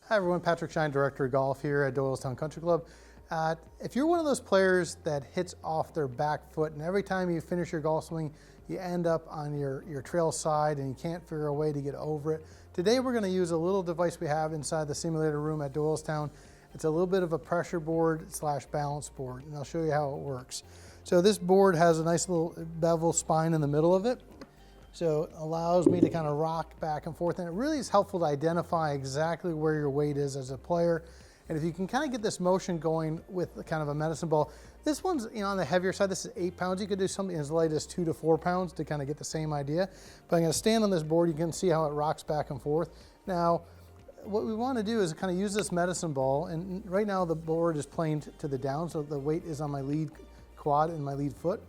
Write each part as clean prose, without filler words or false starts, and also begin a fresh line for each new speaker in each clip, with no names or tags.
Hi everyone, Patrick Shine, Director of Golf here at Doylestown Country Club. If you're one of those players that hits off their back foot and every time you finish your golf swing, you end up on your trail side and you can't figure a way to get over it, today we're going to use a little device we have inside the simulator room at Doylestown. It's a little bit of a pressure board / balance board, and I'll show you how it works. So this board has a nice little bevel spine in the middle of it. So it allows me to kind of rock back and forth, and it really is helpful to identify exactly where your weight is as a player. And if you can kind of get this motion going with kind of a medicine ball, this one's on the heavier side. This is 8 pounds. You could do something as light as 2 to 4 pounds to kind of get the same idea. But I'm going to stand on this board. You can see how it rocks back and forth. Now, what we want to do is kind of use this medicine ball, and right now the board is planed to the down, so the weight is on my lead quad and my lead foot.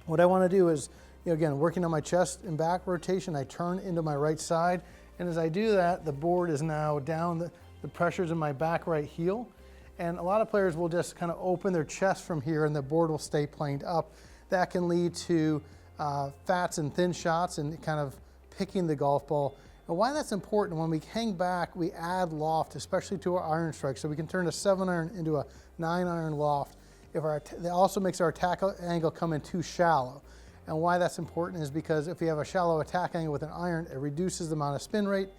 What I want to do is, again, working on my chest and back rotation, I turn into my right side, and as I do that, the board is now down, the pressure's in my back right heel, and a lot of players will just kind of open their chest from here and the board will stay planed up. That can lead to fats and thin shots and kind of picking the golf ball. And why that's important, when we hang back, we add loft, especially to our iron strike, so we can turn a 7-iron into a 9-iron loft. That also makes our attack angle come in too shallow. And why that's important is because if we have a shallow attack angle with an iron, it reduces the amount of spin rate.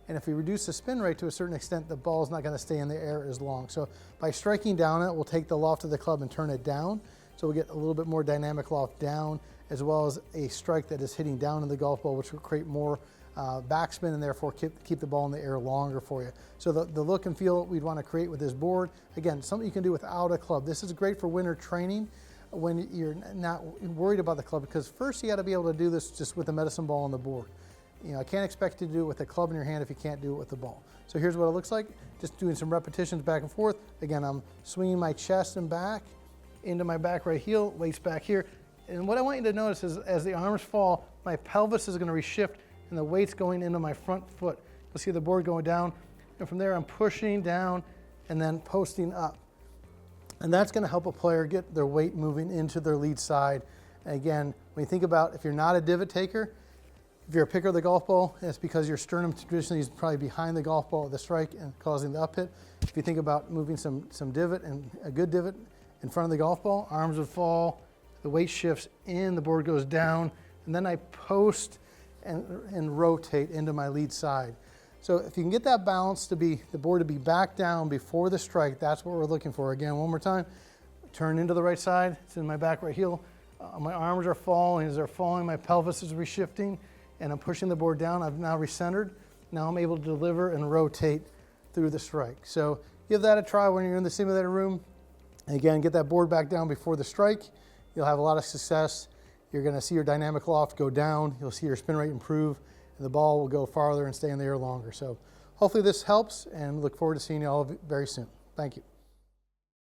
And if we reduce the spin rate to a certain extent, the ball's not going to stay in the air as long. So by striking down it, we'll take the loft of the club and turn it down. So we'll get a little bit more dynamic loft down, as well as a strike that is hitting down in the golf ball, which will create more backspin and therefore keep the ball in the air longer for you. So the look and feel we'd want to create with this board, again, something you can do without a club. This is great for winter training when you're not worried about the club, because first you got to be able to do this just with a medicine ball on the board. I can't expect you to do it with a club in your hand if you can't do it with the ball. So here's what it looks like, just doing some repetitions back and forth. Again, I'm swinging my chest and back into my back right heel, weight's back here. And what I want you to notice is as the arms fall, my pelvis is going to reshift and the weight's going into my front foot. You'll see the board going down, and from there I'm pushing down and then posting up. And that's going to help a player get their weight moving into their lead side. And again, when you think about if you're not a divot taker, if you're a picker of the golf ball, it's because your sternum traditionally is probably behind the golf ball at the strike and causing the up hit. If you think about moving some divot, and a good divot in front of the golf ball, arms would fall, the weight shifts in, the board goes down, and then I post and rotate into my lead side. So if you can get that balance to be, the board to be back down before the strike, that's what we're looking for. Again, one more time, turn into the right side, it's in my back right heel. My arms are falling, as they're falling, my pelvis is reshifting, and I'm pushing the board down. I've now recentered. Now I'm able to deliver and rotate through the strike. So give that a try when you're in the simulator room. Again, get that board back down before the strike. You'll have a lot of success. You're going to see your dynamic loft go down. You'll see your spin rate improve, and the ball will go farther and stay in the air longer. So hopefully this helps, and look forward to seeing you all very soon. Thank you.